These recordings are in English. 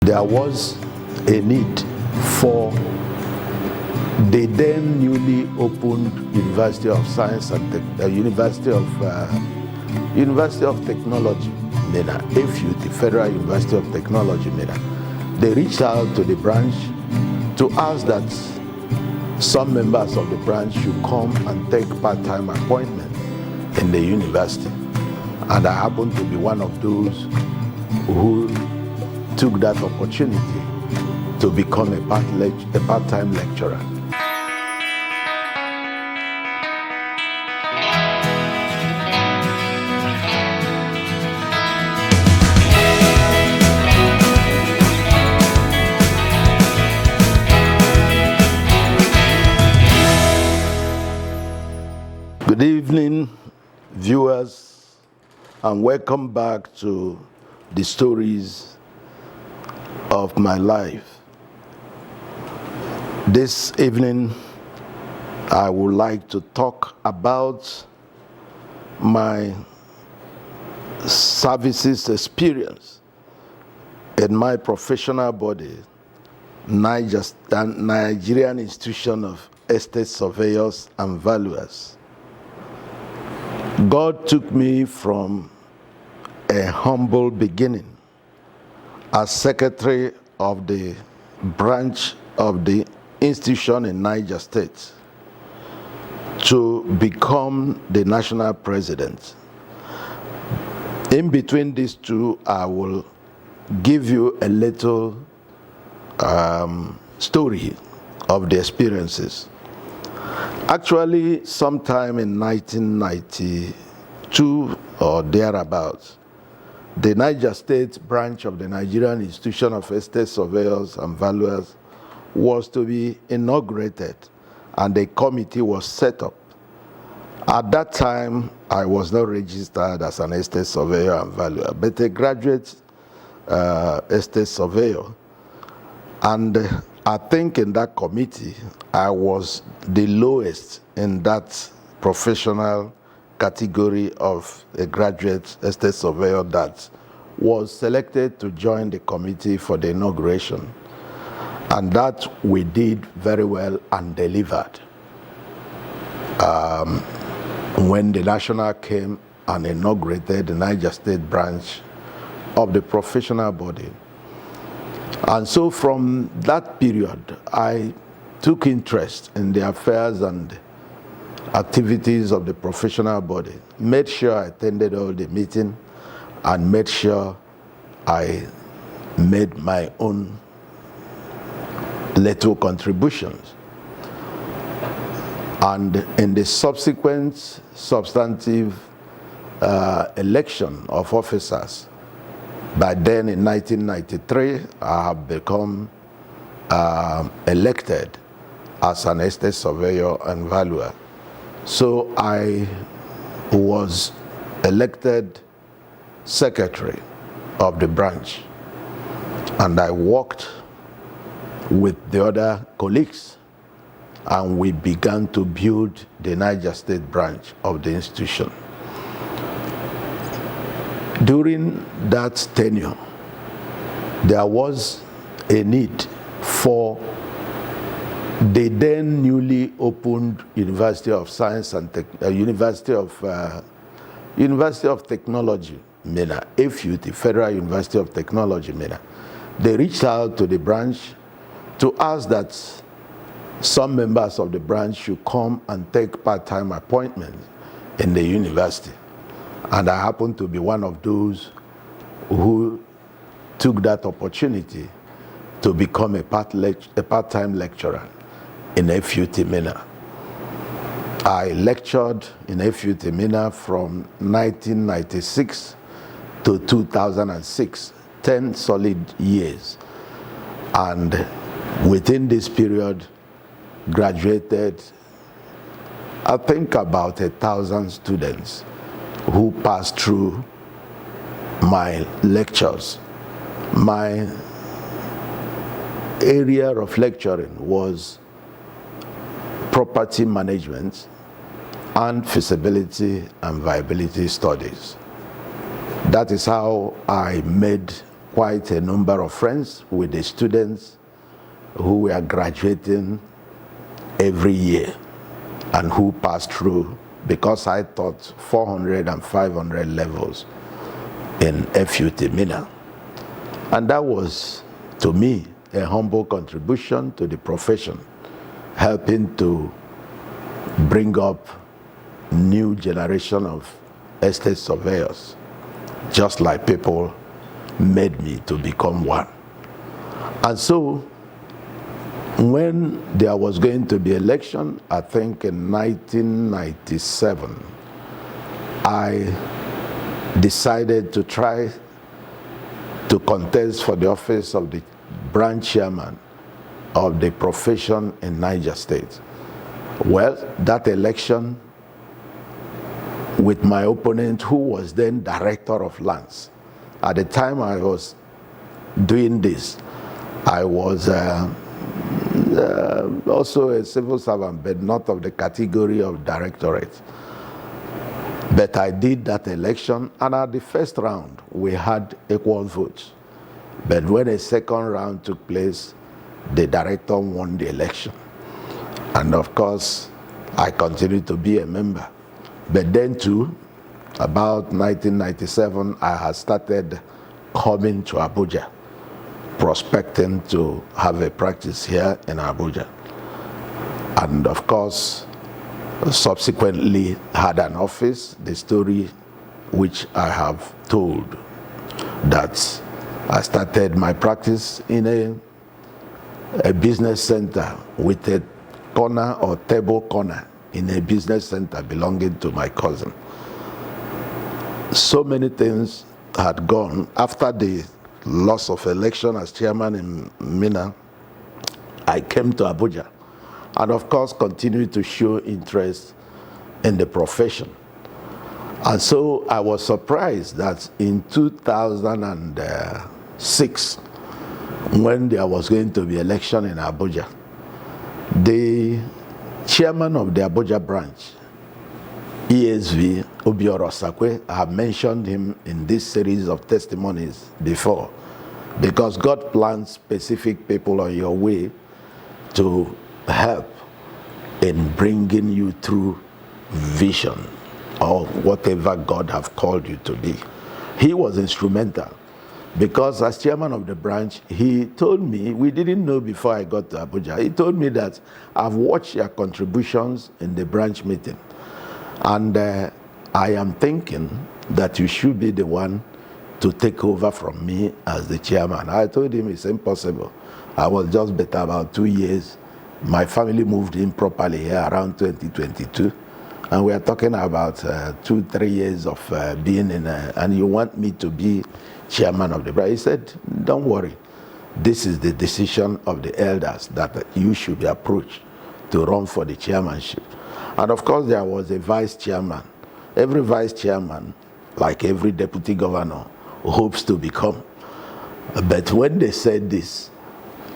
There was a need for the then newly opened University of Science and University of Technology, Minna, the Federal University of Technology, Minna. They reached out to the branch to ask that some members of the branch should come and take part-time appointment in the university. And I happened to be one of those who took that opportunity to become a part-time lecturer. Good evening, viewers, and welcome back to the stories of my life. This evening, I would like to talk about my services experience in my professional body, Nigerian Institution of Estate Surveyors and Valuers. God took me from a humble beginning as secretary of the branch of the institution in Niger State to become the national president. In between these two, I will give you a little story of the experiences. Actually, sometime in 1992 or thereabouts, the Niger State Branch of the Nigerian Institution of Estate Surveyors and Valuers was to be inaugurated, and a committee was set up. At that time, I was not registered as an estate surveyor and valuer, but a graduate estate surveyor. And I think in that committee, I was the lowest in that professional category of a graduate estate surveyor that was selected to join the committee for the inauguration. And that we did very well and delivered. When the national came and inaugurated the Niger State Branch of the professional body. And so from that period, I took interest in the affairs and activities of the professional body, made sure I attended all the meetings, and made sure I made my own little contributions. And in the subsequent substantive election of officers, by then in 1993, I have become elected as an estate surveyor and valuer. So I was elected secretary of the branch, and I worked with the other colleagues, and we began to build the Niger State Branch of the institution. During that tenure, there was a need for the then newly opened University of Science and University of Technology, Minna, the Federal University of Technology, Minna. They reached out to the branch to ask that some members of the branch should come and take part-time appointments in the university. And I happened to be one of those who took that opportunity to become a part-time lecturer in FUT Minna. I lectured in FUT Minna from 1996 to 2006, 10 solid years. And within this period, graduated, I think, about 1,000 students who passed through my lectures. My area of lecturing was property management and feasibility and viability studies. That is how I made quite a number of friends with the students who were graduating every year and who passed through, because I taught 400 and 500 levels in FUT Minna. And that was, to me, a humble contribution to the profession, helping to bring up new generation of estate surveyors, just like people made me to become one. And so when there was going to be election, I think in 1997, I decided to try to contest for the office of the branch chairman of the profession in Niger State. Well, that election, with my opponent, who was then director of lands. At the time I was doing this, I was also a civil servant, but not of the category of directorate. But I did that election, and at the first round, we had equal votes. But when a second round took place, the director won the election. And of course, I continued to be a member. But then too, about 1997, I had started coming to Abuja, prospecting to have a practice here in Abuja. And of course, subsequently had an office, the story which I have told, that I started my practice in a business center with a corner or table corner in a business center belonging to my cousin. So many things had gone. After the loss of election as chairman in Minna, I came to Abuja and of course continued to show interest in the profession. And so I was surprised that in 2006, when there was going to be election in Abuja, the chairman of the Abuja branch, ESV Obioro Sakwe, I have mentioned him in this series of testimonies before, because God plants specific people on your way to help in bringing you through vision or whatever God have called you to be. He was instrumental, because as chairman of the branch, he told me, we didn't know before I got to Abuja, he told me that I've watched your contributions in the branch meeting, and I am thinking that you should be the one to take over from me as the chairman. I told him it's impossible. I was just better about 2 years. My family moved in properly here around 2022. And we are talking about 2-3 years of being in, and you want me to be chairman of the branch. He said, don't worry. This is the decision of the elders that you should be approached to run for the chairmanship. And of course, there was a vice chairman. Every vice chairman, like every deputy governor, hopes to become. But when they said this,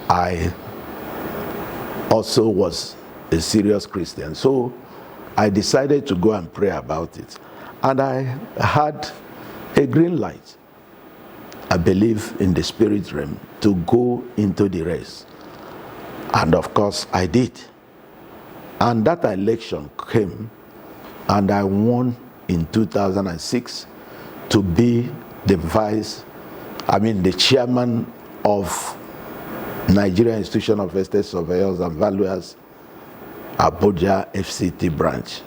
I also was a serious Christian. So I decided to go and pray about it. And I had a green light, I believe in the spirit realm, to go into the race. And of course, I did. And that election came, and I won in 2006 to be the the chairman of Nigerian Institution of Estate Surveyors and Valuers, Abuja FCT branch.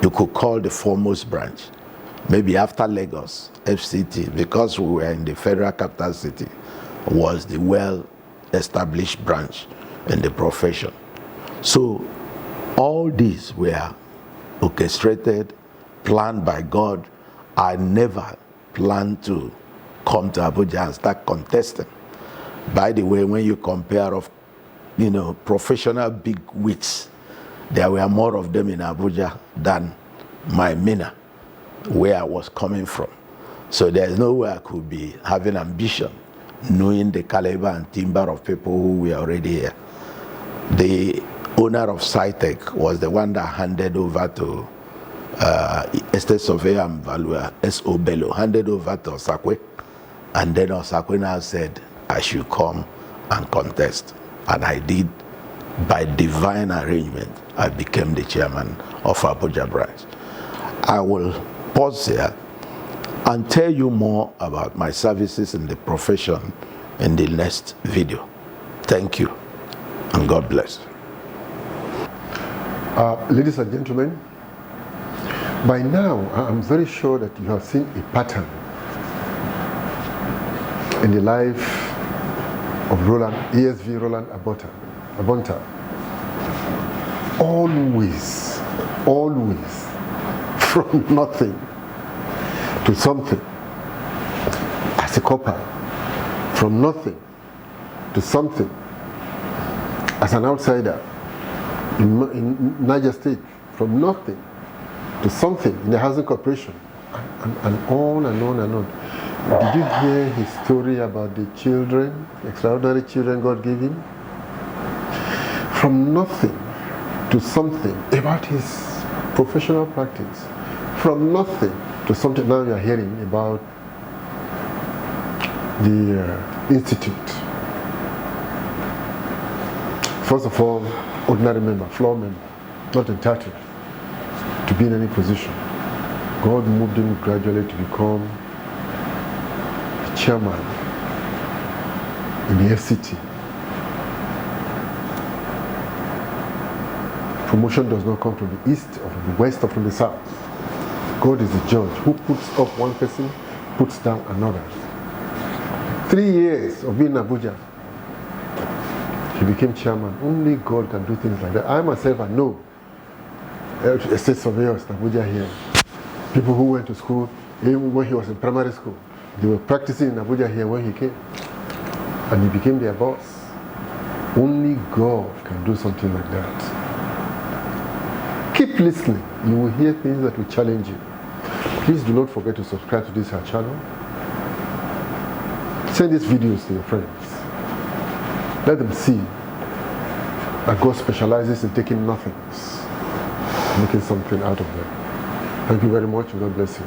You could call the foremost branch, maybe after Lagos, FCT, because we were in the federal capital city, was the well-established branch in the profession. So all these were orchestrated, planned by God. I never planned to come to Abuja and start contesting. By the way, when you compare of, professional big wigs, there were more of them in Abuja than my Minna, where I was coming from. So there's no way I could be having ambition, knowing the caliber and timber of people who were already here. The owner of SciTech was the one that handed over to Estate Surveyor and Valuer, S.O. Bello, handed over to Sakwe. And then Osakwena said I should come and contest. And I did. By divine arrangement, I became the chairman of Abuja Branch. I will pause here and tell you more about my services in the profession in the next video. Thank you, and God bless. Ladies and gentlemen, by now I'm very sure that you have seen a pattern in the life of ESV Roland Abonta. Always from nothing to something. As a copper, from nothing to something. As an outsider in Niger State, from nothing to something in the housing corporation, and on and on and on. Did you hear his story about the children, extraordinary children God gave him? From nothing to something, about his professional practice. From nothing to something. Now you are hearing about the institute. First of all, ordinary member, floor member, not entitled to be in any position. God moved him gradually to become the chairman in the FCT. Promotion does not come from the east or from the west or from the south. God is the judge who puts up one person, puts down another. 3 years of being in Abuja, he became chairman. Only God can do things like that. I myself, I know estate surveyors in Abuja here, people who went to school, even when he was in primary school, they were practicing in Abuja here when he came, and he became their boss. Only God can do something like that. Keep listening. You will hear things that will challenge you. Please do not forget to subscribe to this channel. Send these videos to your friends. Let them see that God specializes in taking nothings, making something out of them. Thank you very much, and God bless you.